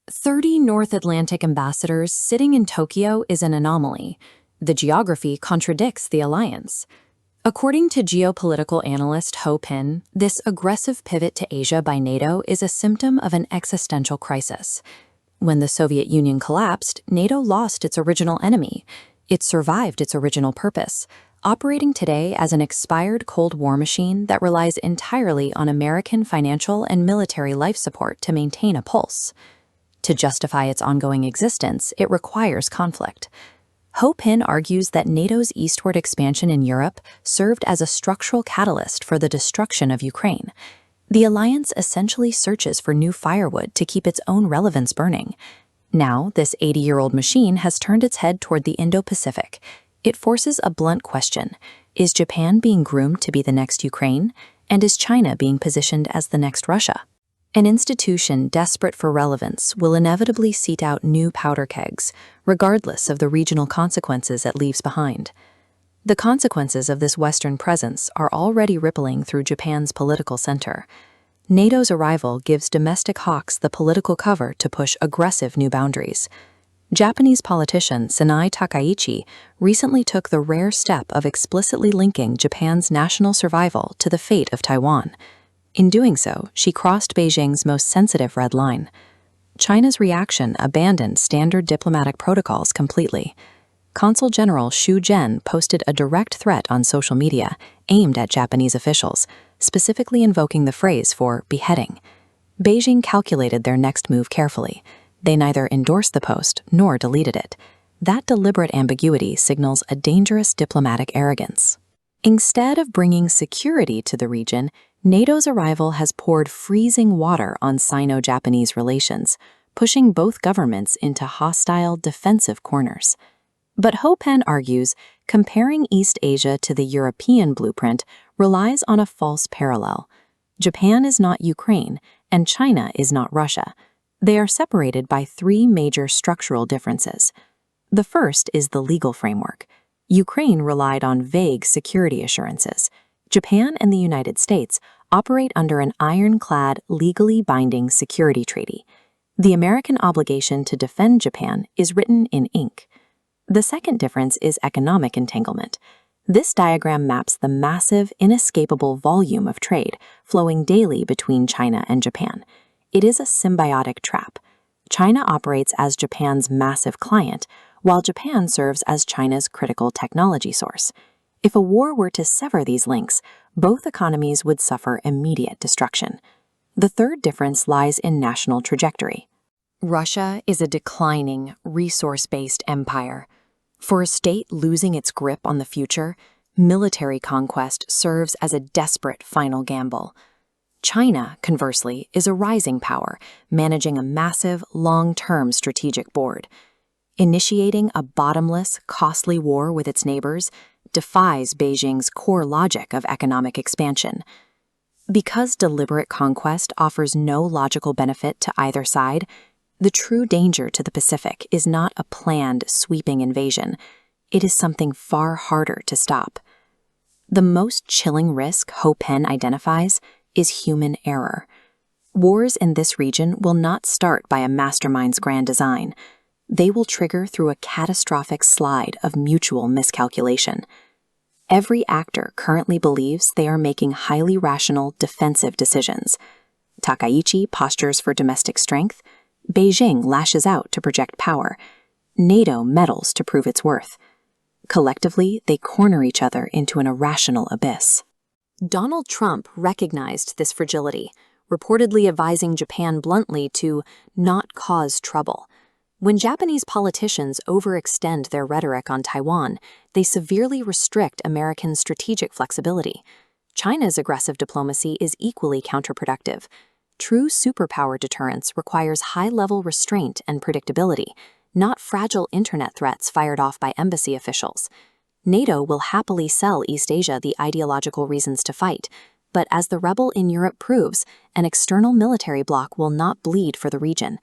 30 North Atlantic ambassadors sitting in Tokyo is an anomaly. The geography contradicts the alliance. According to geopolitical analyst Ho Pin, this aggressive pivot to Asia by NATO is a symptom of an existential crisis. When the Soviet Union collapsed, NATO lost its original enemy. It survived its original purpose, operating today as an expired Cold War machine that relies entirely on American financial and military life support to maintain a pulse. To justify its ongoing existence, it requires conflict. Ho Pin argues that NATO's eastward expansion in Europe served as a structural catalyst for the destruction of Ukraine. The alliance essentially searches for new firewood to keep its own relevance burning. Now, this 80-year-old machine has turned its head toward the Indo-Pacific. It forces a blunt question. Is Japan being groomed to be the next Ukraine? And is China being positioned as the next Russia? An institution desperate for relevance will inevitably seat out new powder kegs, regardless of the regional consequences it leaves behind. The consequences of this Western presence are already rippling through Japan's political center. NATO's arrival gives domestic hawks the political cover to push aggressive new boundaries. Japanese politician Sanae Takaichi recently took the rare step of explicitly linking Japan's national survival to the fate of Taiwan. In doing so, she crossed Beijing's most sensitive red line. China's reaction abandoned standard diplomatic protocols completely. Consul General Xu Zhen posted a direct threat on social media aimed at Japanese officials, specifically invoking the phrase for beheading. Beijing calculated their next move carefully. They neither endorsed the post nor deleted it. That deliberate ambiguity signals a dangerous diplomatic arrogance. Instead of bringing security to the region, NATO's arrival has poured freezing water on Sino-Japanese relations, pushing both governments into hostile, defensive corners. But Ho Pin argues comparing East Asia to the European blueprint relies on a false parallel. Japan is not Ukraine, and China is not Russia. They are separated by three major structural differences. The first is the legal framework. Ukraine relied on vague security assurances. Japan and the United States operate under an ironclad, legally binding security treaty. The American obligation to defend Japan is written in ink. The second difference is economic entanglement. This diagram maps the massive, inescapable volume of trade flowing daily between China and Japan. It is a symbiotic trap. China operates as Japan's massive client, while Japan serves as China's critical technology source. If a war were to sever these links, both economies would suffer immediate destruction. The third difference lies in national trajectory. Russia is a declining, resource-based empire. For a state losing its grip on the future, military conquest serves as a desperate final gamble. China, conversely, is a rising power, managing a massive, long-term strategic board. Initiating a bottomless, costly war with its neighbors defies Beijing's core logic of economic expansion. Because deliberate conquest offers no logical benefit to either side, the true danger to the Pacific is not a planned, sweeping invasion. It is something far harder to stop. The most chilling risk Ho Pin identifies is human error. Wars in this region will not start by a mastermind's grand design. They will trigger through a catastrophic slide of mutual miscalculation. Every actor currently believes they are making highly rational, defensive decisions. Takaichi postures for domestic strength. Beijing lashes out to project power. NATO meddles to prove its worth. Collectively, they corner each other into an irrational abyss. Donald Trump recognized this fragility, reportedly advising Japan bluntly to not cause trouble. When Japanese politicians overextend their rhetoric on Taiwan, they severely restrict American strategic flexibility. China's aggressive diplomacy is equally counterproductive. True superpower deterrence requires high-level restraint and predictability, not fragile internet threats fired off by embassy officials. NATO will happily sell East Asia the ideological reasons to fight, but as the rebel in Europe proves, an external military bloc will not bleed for the region.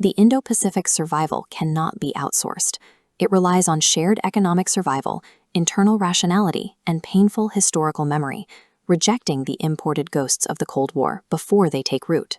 The Indo-Pacific survival cannot be outsourced. It relies on shared economic survival, internal rationality, and painful historical memory, rejecting the imported ghosts of the Cold War before they take root.